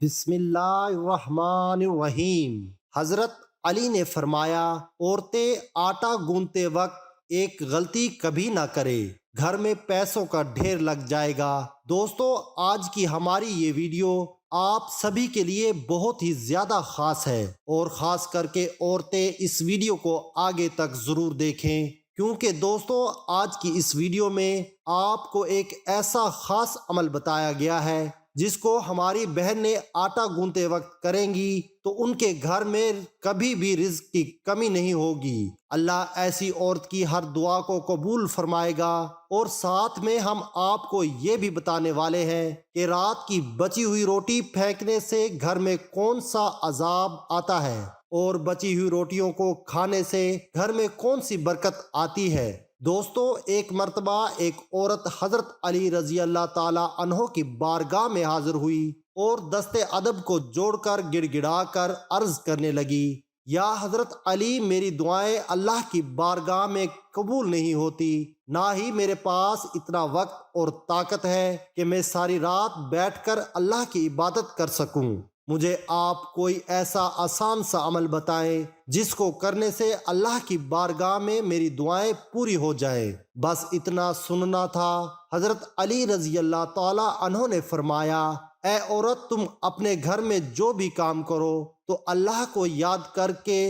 بسم اللہ الرحمن الرحیم۔ حضرت علی نے فرمایا، عورتیں آٹا گوندتے وقت ایک غلطی کبھی نہ کرے، گھر میں پیسوں کا ڈھیر لگ جائے گا۔ دوستو، آج کی ہماری یہ ویڈیو آپ سبھی کے لیے بہت ہی زیادہ خاص ہے، اور خاص کر کے عورتیں اس ویڈیو کو آگے تک ضرور دیکھیں، کیونکہ دوستو آج کی اس ویڈیو میں آپ کو ایک ایسا خاص عمل بتایا گیا ہے جس کو ہماری بہن نے آٹا گوندتے وقت کریں گی تو ان کے گھر میں کبھی بھی رزق کی کمی نہیں ہوگی۔ اللہ ایسی عورت کی ہر دعا کو قبول فرمائے گا۔ اور ساتھ میں ہم آپ کو یہ بھی بتانے والے ہیں کہ رات کی بچی ہوئی روٹی پھینکنے سے گھر میں کون سا عذاب آتا ہے، اور بچی ہوئی روٹیوں کو کھانے سے گھر میں کون سی برکت آتی ہے۔ دوستو، ایک مرتبہ ایک عورت حضرت علی رضی اللہ تعالی عنہ کی بارگاہ میں حاضر ہوئی اور دست ادب کو جوڑ کر گڑ گڑا کر عرض کرنے لگی، یا حضرت علی، میری دعائیں اللہ کی بارگاہ میں قبول نہیں ہوتی، نہ ہی میرے پاس اتنا وقت اور طاقت ہے کہ میں ساری رات بیٹھ کر اللہ کی عبادت کر سکوں۔ مجھے آپ کوئی ایسا آسان سا عمل بتائیں جس کو کرنے سے اللہ کی بارگاہ میں میری دعائیں پوری ہو جائیں۔ بس اتنا سننا تھا۔ حضرت علی رضی اللہ تعالی عنہ نے فرمایا، اے عورت، تم اپنے گھر میں جو بھی کام کرو تو اللہ کو یاد کر کے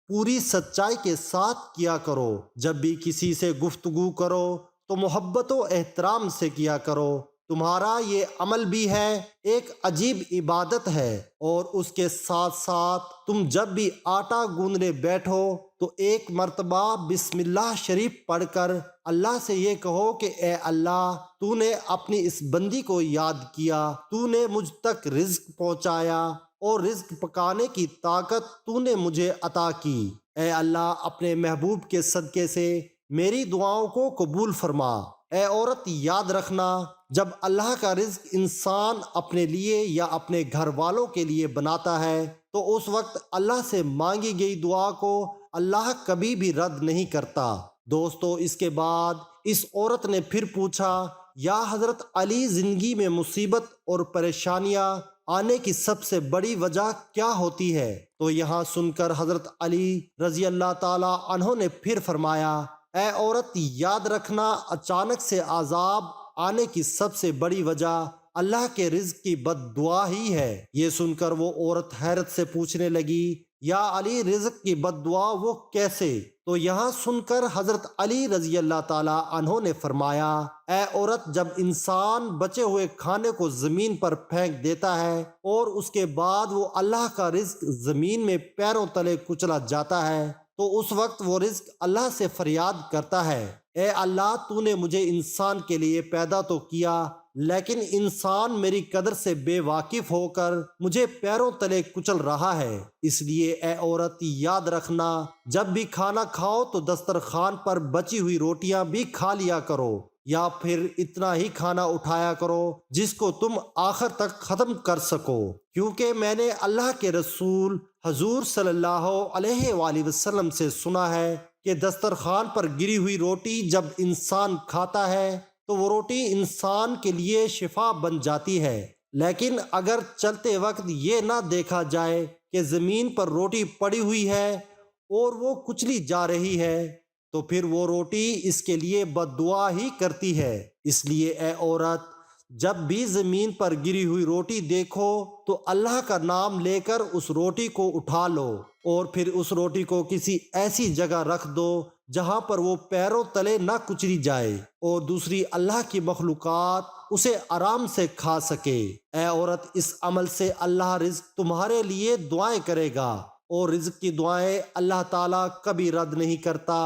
پوری سچائی کے ساتھ کیا کرو۔ جب بھی کسی سے گفتگو کرو تو محبت و احترام سے کیا کرو۔ تمہارا یہ عمل بھی ہے ایک عجیب عبادت ہے، اور اس کے ساتھ ساتھ تم جب بھی آٹا گوندنے بیٹھو تو ایک مرتبہ بسم اللہ شریف پڑھ کر اللہ سے یہ کہو کہ اے اللہ، تو نے اپنی اس بندی کو یاد کیا، تو نے مجھ تک رزق پہنچایا اور رزق پکانے کی طاقت تو نے مجھے عطا کی۔ اے اللہ، اپنے محبوب کے صدقے سے میری دعاؤں کو قبول فرما۔ اے عورت، یاد رکھنا، جب اللہ کا رزق انسان اپنے لیے یا اپنے گھر والوں کے لیے بناتا ہے تو اس وقت اللہ سے مانگی گئی دعا کو اللہ کبھی بھی رد نہیں کرتا۔ دوستو، اس کے بعد اس عورت نے پھر پوچھا، یا حضرت علی، زندگی میں مصیبت اور پریشانیاں آنے کی سب سے بڑی وجہ کیا ہوتی ہے؟ تو یہاں سن کر حضرت علی رضی اللہ تعالی عنہ نے پھر فرمایا، اے عورت، یاد رکھنا، اچانک سے عذاب آنے کی سب سے بڑی وجہ اللہ کے رزق کی بد دعا ہی ہے۔ یہ سن کر وہ عورت حیرت سے پوچھنے لگی، یا علی، رزق کی بد دعا وہ کیسے؟ تو یہاں سن کر حضرت علی رضی اللہ تعالی عنہ نے فرمایا، اے عورت، جب انسان بچے ہوئے کھانے کو زمین پر پھینک دیتا ہے اور اس کے بعد وہ اللہ کا رزق زمین میں پیروں تلے کچلا جاتا ہے تو اس وقت وہ رزق اللہ سے فریاد کرتا ہے، اے اللہ، تو نے مجھے انسان کے لیے پیدا تو کیا، لیکن انسان میری قدر سے بے واقف ہو کر مجھے پیروں تلے کچل رہا ہے۔ اس لیے اے عورت، یاد رکھنا، جب بھی کھانا کھاؤ تو دسترخوان پر بچی ہوئی روٹیاں بھی کھا لیا کرو، یا پھر اتنا ہی کھانا اٹھایا کرو جس کو تم آخر تک ختم کر سکو، کیونکہ میں نے اللہ کے رسول حضور صلی اللہ علیہ وآلہ وسلم سے سنا ہے کہ دسترخوان پر گری ہوئی روٹی جب انسان کھاتا ہے تو وہ روٹی انسان کے لیے شفا بن جاتی ہے، لیکن اگر چلتے وقت یہ نہ دیکھا جائے کہ زمین پر روٹی پڑی ہوئی ہے اور وہ کچلی جا رہی ہے تو پھر وہ روٹی اس کے لیے بد دعا ہی کرتی ہے۔ اس لیے اے عورت، جب بھی زمین پر گری ہوئی روٹی دیکھو تو اللہ کا نام لے کر اس روٹی کو اٹھا لو، اور پھر اس روٹی کو کسی ایسی جگہ رکھ دو جہاں پر وہ پیروں تلے نہ کچلی جائے اور دوسری اللہ کی مخلوقات اسے آرام سے کھا سکے۔ اے عورت، اس عمل سے اللہ رزق تمہارے لیے دعائیں کرے گا، اور رزق کی دعائیں اللہ تعالیٰ کبھی رد نہیں کرتا۔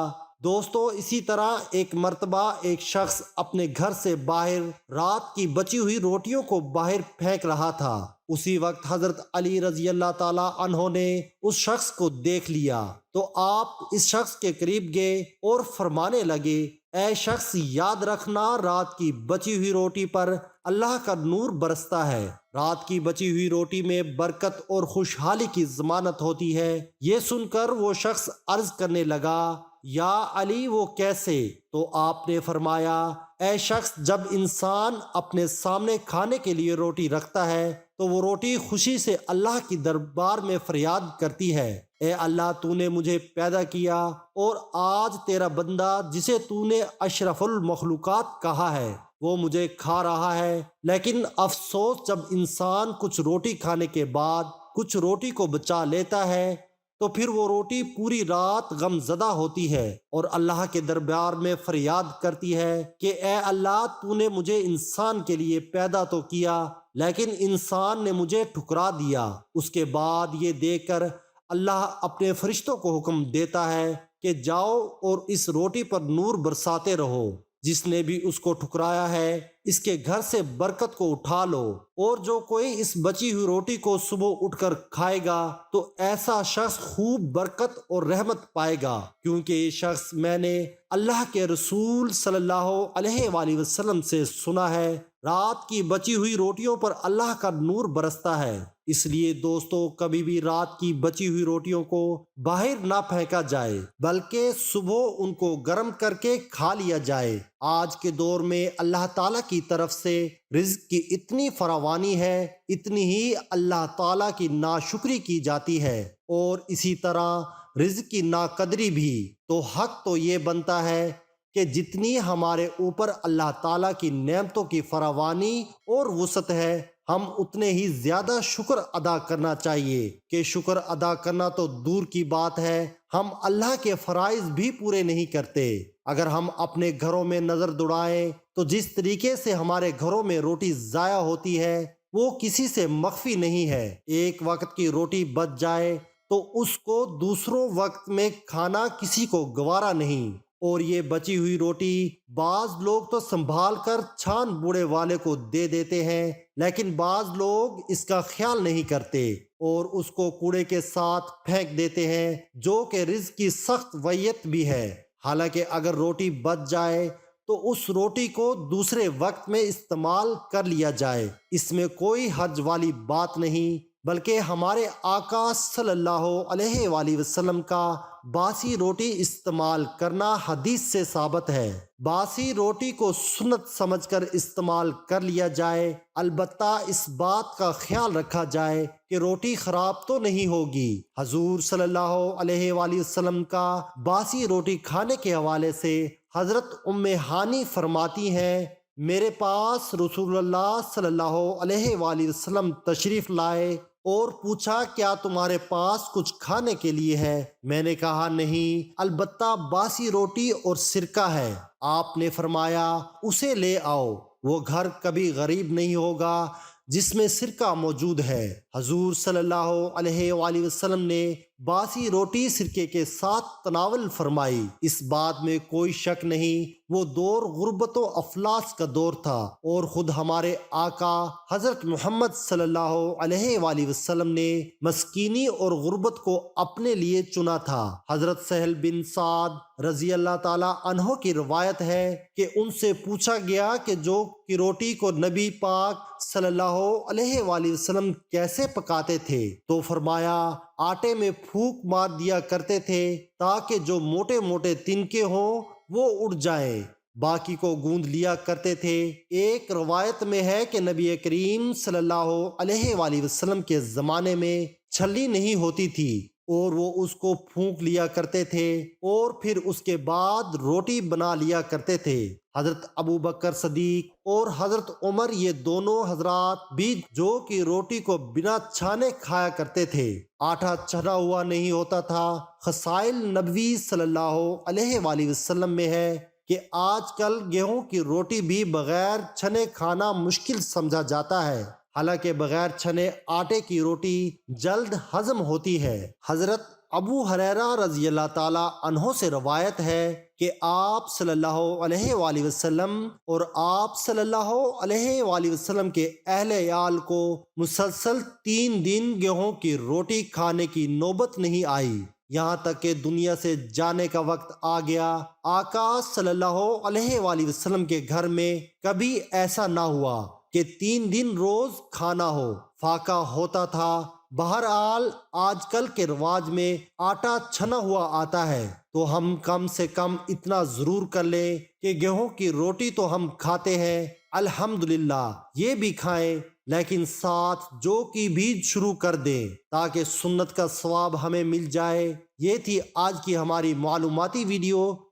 دوستو، اسی طرح ایک مرتبہ ایک شخص اپنے گھر سے باہر رات کی بچی ہوئی روٹیوں کو باہر پھینک رہا تھا۔ اسی وقت حضرت علی رضی اللہ تعالی عنہ نے اس شخص کو دیکھ لیا تو آپ اس شخص کے قریب گئے اور فرمانے لگے، اے شخص، یاد رکھنا، رات کی بچی ہوئی روٹی پر اللہ کا نور برستا ہے۔ رات کی بچی ہوئی روٹی میں برکت اور خوشحالی کی ضمانت ہوتی ہے۔ یہ سن کر وہ شخص عرض کرنے لگا، یا علی، وہ کیسے؟ تو آپ نے فرمایا، اے شخص، جب انسان اپنے سامنے کھانے کے لیے روٹی رکھتا ہے تو وہ روٹی خوشی سے اللہ کی دربار میں فریاد کرتی ہے، اے اللہ، تو نے مجھے پیدا کیا اور آج تیرا بندہ جسے تو نے اشرف المخلوقات کہا ہے وہ مجھے کھا رہا ہے۔ لیکن افسوس، جب انسان کچھ روٹی کھانے کے بعد کچھ روٹی کو بچا لیتا ہے تو پھر وہ روٹی پوری رات غم زدہ ہوتی ہے اور اللہ کے دربار میں فریاد کرتی ہے کہ اے اللہ، تو نے مجھے انسان کے لیے پیدا تو کیا لیکن انسان نے مجھے ٹھکرا دیا۔ اس کے بعد یہ دیکھ کر اللہ اپنے فرشتوں کو حکم دیتا ہے کہ جاؤ اور اس روٹی پر نور برساتے رہو، جس نے بھی اس کو ٹھکرایا ہے اس کے گھر سے برکت کو اٹھا لو، اور جو کوئی اس بچی ہوئی روٹی کو صبح اٹھ کر کھائے گا تو ایسا شخص خوب برکت اور رحمت پائے گا، کیونکہ یہ شخص میں نے اللہ کے رسول صلی اللہ علیہ وآلہ وسلم سے سنا ہے، رات کی بچی ہوئی روٹیوں پر اللہ کا نور برستا ہے۔ اس لیے دوستو، کبھی بھی رات کی بچی ہوئی روٹیوں کو باہر نہ پھینکا جائے بلکہ صبح ان کو گرم کر کے کھا لیا جائے۔ آج کے دور میں اللہ تعالیٰ کی طرف سے رزق کی اتنی فراوانی ہے، اتنی ہی اللہ تعالیٰ کی ناشکری کی جاتی ہے اور اسی طرح رزق کی ناقدری بھی۔ تو حق تو یہ بنتا ہے کہ جتنی ہمارے اوپر اللہ تعالیٰ کی نعمتوں کی فراوانی اور وسعت ہے، ہم اتنے ہی زیادہ شکر ادا کرنا چاہیے، کہ شکر ادا کرنا تو دور کی بات ہے، ہم اللہ کے فرائض بھی پورے نہیں کرتے۔ اگر ہم اپنے گھروں میں نظر دوڑائیں تو جس طریقے سے ہمارے گھروں میں روٹی ضائع ہوتی ہے وہ کسی سے مخفی نہیں ہے۔ ایک وقت کی روٹی بچ جائے تو اس کو دوسروں وقت میں کھانا کسی کو گوارا نہیں، اور یہ بچی ہوئی روٹی بعض لوگ تو سنبھال کر چھان بوڑے والے کو دے دیتے ہیں، لیکن بعض لوگ اس کا خیال نہیں کرتے اور اس کو کوڑے کے ساتھ پھینک دیتے ہیں، جو کہ رزق کی سخت ویت بھی ہے۔ حالانکہ اگر روٹی بچ جائے تو اس روٹی کو دوسرے وقت میں استعمال کر لیا جائے، اس میں کوئی حرج والی بات نہیں، بلکہ ہمارے آقا صلی اللہ علیہ وآلہ وسلم کا باسی روٹی استعمال کرنا حدیث سے ثابت ہے۔ باسی روٹی کو سنت سمجھ کر استعمال کر لیا جائے، البتہ اس بات کا خیال رکھا جائے کہ روٹی خراب تو نہیں ہوگی۔ حضور صلی اللہ علیہ وآلہ وسلم کا باسی روٹی کھانے کے حوالے سے حضرت ام ہانی فرماتی ہیں، میرے پاس رسول اللہ صلی اللہ علیہ وآلہ وسلم تشریف لائے اور پوچھا، کیا تمہارے پاس کچھ کھانے کے لیے ہے؟ میں نے کہا نہیں، البتہ باسی روٹی اور سرکہ ہے۔ آپ نے فرمایا، اسے لے آؤ، وہ گھر کبھی غریب نہیں ہوگا جس میں سرکہ موجود ہے۔ حضور صلی اللہ علیہ وآلہ وسلم نے باسی روٹی سرکے کے ساتھ تناول فرمائی۔ اس بات میں کوئی شک نہیں، وہ دور غربت و افلاس کا دور تھا اور خود ہمارے آقا حضرت محمد صلی اللہ علیہ وآلہ وسلم نے مسکینی اور غربت کو اپنے لیے چنا تھا۔ حضرت سہل بن سعد رضی اللہ تعالی عنہ کی روایت ہے کہ ان سے پوچھا گیا کہ جو کی روٹی کو نبی پاک صلی اللہ علیہ وآلہ وسلم کیسے پکاتے تھے، تو فرمایا، آٹے میں پھونک مار دیا کرتے تھے تاکہ جو موٹے موٹے تنکے ہوں وہ اڑ جائیں، باقی کو گوندھ لیا کرتے تھے۔ ایک روایت میں ہے کہ نبی کریم صلی اللہ علیہ وآلہ وسلم کے زمانے میں چھلنی نہیں ہوتی تھی اور وہ اس کو پھونک لیا کرتے تھے اور پھر اس کے بعد روٹی بنا لیا کرتے تھے۔ حضرت ابو بکر صدیق اور حضرت عمر، یہ دونوں حضرات بھی جو کہ روٹی کو بنا چھانے کھایا کرتے تھے۔ آٹا چھنا ہوا نہیں ہوتا تھا۔ خصائل نبوی صلی اللہ علیہ وآلہ وسلم میں ہے کہ آج کل گیہوں کی روٹی بھی بغیر چھنے کھانا مشکل سمجھا جاتا ہے، حالانکہ بغیر چھنے آٹے کی روٹی جلد ہضم ہوتی ہے۔ حضرت ابو ہریرہ رضی اللہ تعالی عنہ سے روایت ہے کہ آپ صلی اللہ علیہ وآلہ وسلم اور آپ صلی اللہ علیہ وآلہ وسلم کے اہل عیال کو مسلسل 3 دن گیہوں کی روٹی کھانے کی نوبت نہیں آئی، یہاں تک کہ دنیا سے جانے کا وقت آ گیا۔ آقا صلی اللہ علیہ وآلہ وسلم کے گھر میں کبھی ایسا نہ ہوا کہ 3 دن روز کھانا ہو، فاقہ ہوتا تھا۔ بہرحال آج کل کے رواج میں آٹا چھنا ہوا آتا ہے، تو ہم کم سے کم اتنا ضرور کر لیں کہ گیہوں کی روٹی تو ہم کھاتے ہیں، الحمدللہ یہ بھی کھائیں، لیکن ساتھ جو کی بھی شروع کر دیں تاکہ سنت کا ثواب ہمیں مل جائے۔ یہ تھی آج کی ہماری معلوماتی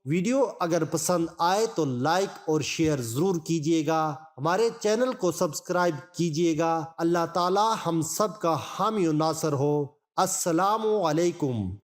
ویڈیو اگر پسند آئے تو لائک اور شیئر ضرور کیجیے گا، ہمارے چینل کو سبسکرائب کیجیے گا۔ اللہ تعالی ہم سب کا حامی و ناصر ہو۔ السلام علیکم۔